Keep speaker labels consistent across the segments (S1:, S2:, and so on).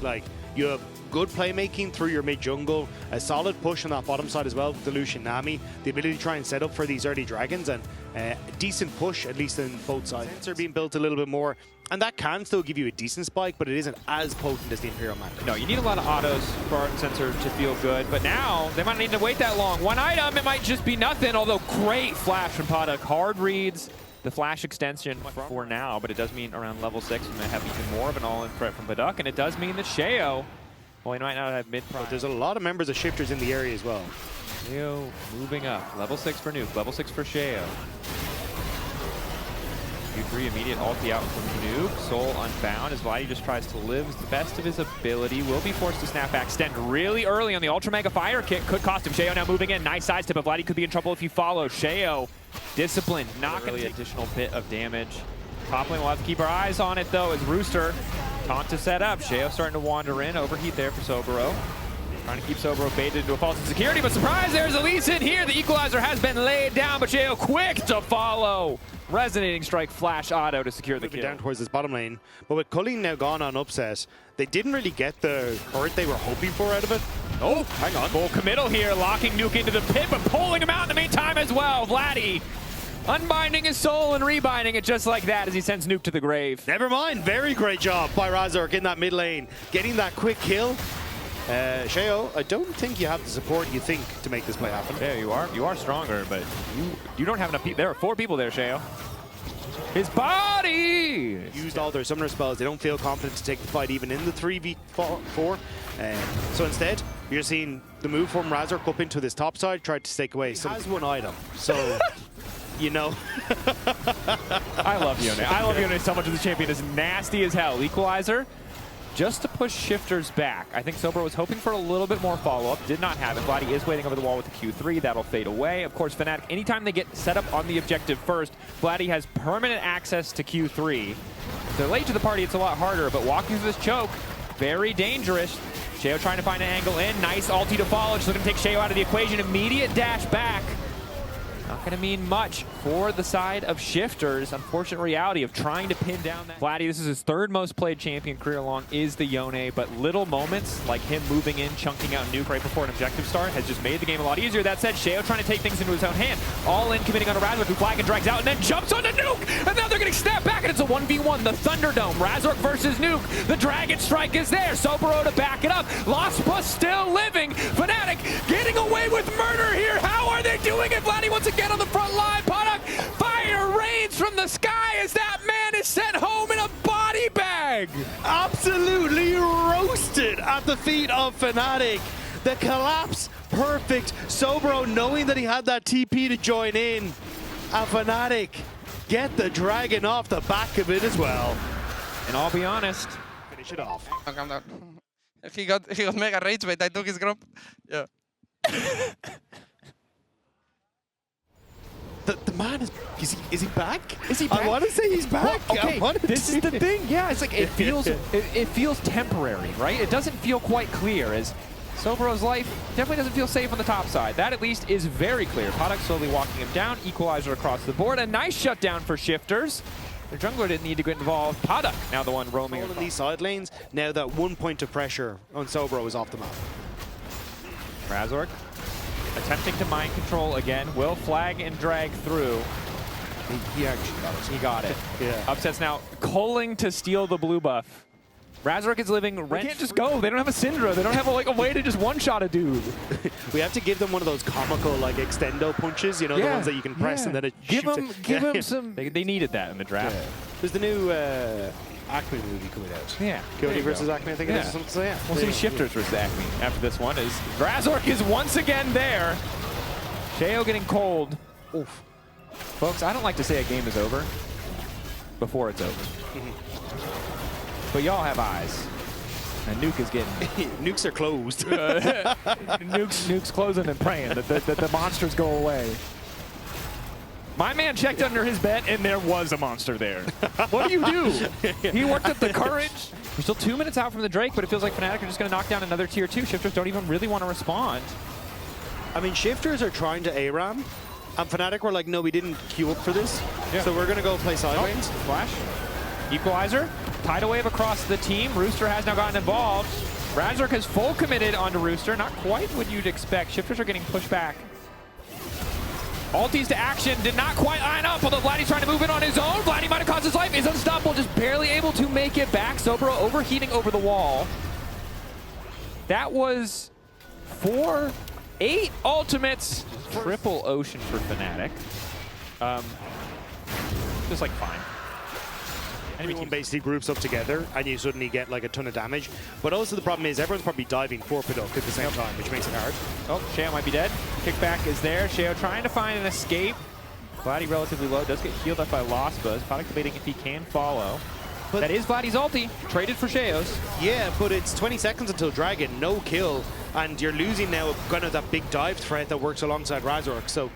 S1: Like, you have good playmaking through your mid jungle, a solid push on that bottom side as well with the Lucian Nami, the ability to try and set up for these early dragons, and a decent push, at least in both sides. Sensor being built a little bit more, and that can still give you a decent spike, but it isn't as potent as the Imperial Mandate.
S2: No, you need a lot of autos for Art and Sensor to feel good, but now they might need to wait that long. One item, it might just be nothing, although great flash from Paduck. Hard reads the flash extension for now, but it does mean around level 6 we may have even more of an all-in threat from Paduck, and it does mean that Sheo, well, he might not have mid-prime.
S1: But there's a lot of members of Shifters in the area as well.
S2: Sheo moving up. Level 6 for Nuke, level 6 for Sheo. Q3 immediate ulti out from Nuke. Soul unbound as Vladi just tries to live to the best of his ability. Will be forced to snap back. Extend really early on the Ultra Mega Fire kick. Could cost him. Sheo now moving in. Nice sidestep, but Vladi could be in trouble if you follow. Sheo, disciplined, not going to take additional bit of damage. Top lane, we'll have to keep our eyes on it though as Rooster. Taunt to set up. Sheo starting to wander in. Overheat there for Soboro. Trying to keep Soboro baited into a false security, but surprise, there's Elise in here. The equalizer has been laid down, but Sheo quick to follow. Resonating strike, flash auto to secure the kill.
S1: Down towards this bottom lane, but with Culling now gone on upset, they didn't really get the hurt they were hoping for out of it.
S2: Oh, hang on. Full committal here, locking Nuke into the pit, but pulling him out in the meantime as well. Vladi unbinding his soul and rebinding it just like that as he sends Nuke to the grave.
S1: Never mind, very great job by Razork in that mid lane, getting that quick kill. Sheo, I don't think you have the support you think to make this play happen.
S2: Yeah, you are stronger, but you don't have enough people. There are 4 people there, Sheo. His body!
S1: Used all their summoner spells. They don't feel confident to take the fight even in the 3v4. So instead, you're seeing the move from Razork up into this top side, tried to stake away. He has one item, so you know.
S2: I love Yone. I love Yone so much as the champion. Is nasty as hell. Equalizer. Just to push Shifters back. I think Soboro was hoping for a little bit more follow-up. Did not have it. Vladi is waiting over the wall with the Q3. That'll fade away. Of course, Fnatic, anytime they get set up on the objective first, Vladi has permanent access to Q3. If they're late to the party, it's a lot harder, but walking through this choke, very dangerous. Sheo trying to find an angle in. Nice ulti to follow. Just looking to take Sheo out of the equation. Immediate dash back. Not going to mean much for the side of Shifters. Unfortunate reality of trying to pin down that. Vladi, this is his 3rd most played champion career long, is the Yone, but little moments like him moving in, chunking out Nuke right before an objective start has just made the game a lot easier. That said, Sheo trying to take things into his own hand. All in, committing on a Razork who flag and drags out and then jumps onto Nuke! And now they're getting snapped back and it's a 1v1. The Thunderdome, Razork versus Nuke. The Dragon Strike is there. Soboro to back it up. Lospa still living. Fnatic getting away with murder here. How are they doing it? Vladi once again on the front line. Paduck, fire rains from the sky as that man is sent home in a body bag.
S1: Absolutely roasted at the feet of Fnatic. The collapse, perfect. Soboro knowing that he had that TP to join in. And Fnatic get the dragon off the back of it as well.
S2: And I'll be honest,
S1: finish it off.
S3: Oh, calm down. He got mega rage bait. I took his grump. Yeah.
S1: The man is he back?
S2: Is he back?
S1: I want to say he's back.
S2: Well, okay, this is the thing. Yeah, it's like it feels temporary, right? It doesn't feel quite clear as Soboro's life definitely doesn't feel safe on the top side. That at least is very clear. Paduck slowly walking him down. Equalizer across the board. A nice shutdown for Shifters. Their jungler didn't need to get involved. Paduck now the one roaming
S1: in these side lanes. Now that 1 point of pressure on Soboro is off the map.
S2: Razork attempting to mind control again. Will flag and drag through.
S1: He actually got it.
S2: He got it.
S1: Yeah.
S2: Upsets now. Culling to steal the blue buff. Razork is living rent. They can't just go. They don't have a Syndra. They don't have a way to just one-shot a dude.
S1: We have to give them one of those comical like extendo punches, you know, the ones that you can press and then it
S2: give
S1: shoots
S2: him some. They needed that in the draft.
S1: Yeah. There's the new Acme movie coming out.
S2: Yeah.
S1: Cody versus Acme, I think it is. Or something. So yeah.
S2: We'll see Shifters versus Acme after this one. As Razork is once again there. Sheo getting cold.
S1: Oof.
S2: Folks, I don't like to say a game is over before it's over. But y'all have eyes. And Nuke is getting...
S1: Nukes are closed.
S2: Nuke's closing and praying that the monsters go away. My man checked under his bed, and there was a monster there. What do you do? He worked up the courage. We're still 2 minutes out from the Drake, but it feels like Fnatic are just going to knock down another tier 2. Shifters don't even really want to respond.
S1: I mean, Shifters are trying to ARAM, and Fnatic were like, no, we didn't queue up for this, so we're going to go play side lanes.
S2: Flash. Equalizer. Tidal wave across the team. Rooster has now gotten involved. Razork has full committed onto Rooster. Not quite what you'd expect. Shifters are getting pushed back. Ultis to action, did not quite line up, although Vladi's trying to move in on his own. Vladi might have cost his life, is unstoppable, just barely able to make it back. Soboro overheating over the wall. That was 8 ultimates. Triple ocean for Fnatic. Just like fine.
S1: Everyone basically groups up together and you suddenly get like a ton of damage. But also the problem is everyone's probably diving for Paduck at the same time, which makes it hard.
S2: Oh, Sheo might be dead. Kickback is there. Sheo trying to find an escape. Vladi relatively low, does get healed up by Lospa. Paduck debating if he can follow. But that is Vladi's ulti, traded for Sheo's.
S1: Yeah, but it's 20 seconds until Dragon, no kill. And you're losing now kind of that big dive threat that works alongside Razork. So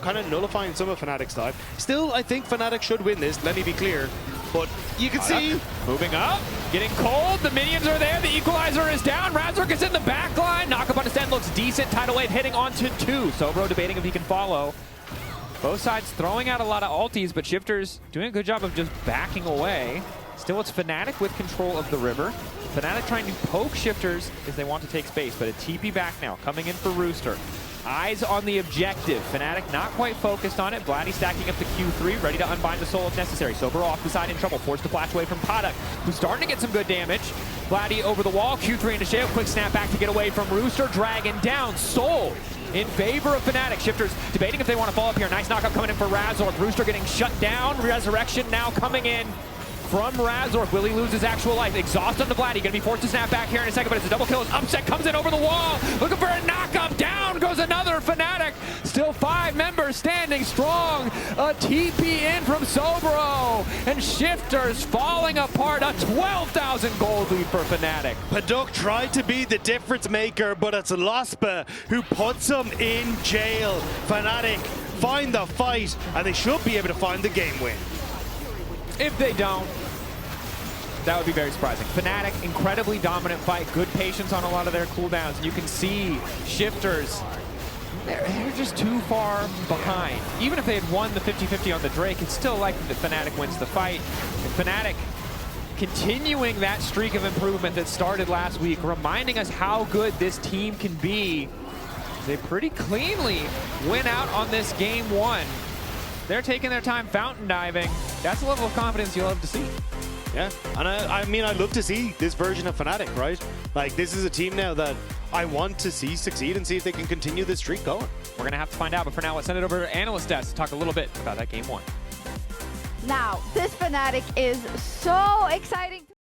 S1: kind of nullifying some of Fnatic's dive. Still, I think Fnatic should win this, let me be clear. But you can see...
S2: Moving up, getting cold, the minions are there, the equalizer is down, Razork is in the back line, knock-up on his stand looks decent, tidal wave hitting onto 2. Soboro debating if he can follow. Both sides throwing out a lot of ultis, but Shifters doing a good job of just backing away. Still, it's Fnatic with control of the river. Fnatic trying to poke Shifters as they want to take space, but a TP back now, coming in for Rooster. Eyes on the objective. Fnatic not quite focused on it. Vladi stacking up the Q3, ready to unbind the soul if necessary. Soboro off the side in trouble, forced to flash away from Paduck, who's starting to get some good damage. Vladi over the wall, Q3 into Sheo, quick snap back to get away from Rooster. Dragon down, Soul in favor of Fnatic. Shifters debating if they want to fall up here. Nice knockup coming in for Razork. Rooster getting shut down. Resurrection now coming in from Razork. Will he lose his actual life? Exhaust on the Vladi. Gonna be forced to snap back here in a second, but it's a double kill. His upset comes in over the wall. Looking for a knock-up. Down goes another Fnatic. Still 5 members standing strong. A TP in from Soboro. And Shifters falling apart. A 12,000 gold lead for Fnatic.
S1: Paduck tried to be the difference maker, but it's Lospa who puts him in jail. Fnatic find the fight, and they should be able to find the game win.
S2: If they don't, that would be very surprising. Fnatic, incredibly dominant fight, good patience on a lot of their cooldowns. You can see Shifters, they're just too far behind. Even if they had won the 50-50 on the Drake, it's still likely that Fnatic wins the fight. And Fnatic continuing that streak of improvement that started last week, reminding us how good this team can be. They pretty cleanly win out on this game 1. They're taking their time fountain diving. That's a level of confidence you'll love to see.
S1: Yeah, and I mean, I'd love to see this version of Fnatic, right? Like, this is a team now that I want to see succeed and see if they can continue this streak going.
S2: We're going to have to find out, but for now, let's send it over to Analyst Desk to talk a little bit about that game 1.
S4: Now, this Fnatic is so exciting.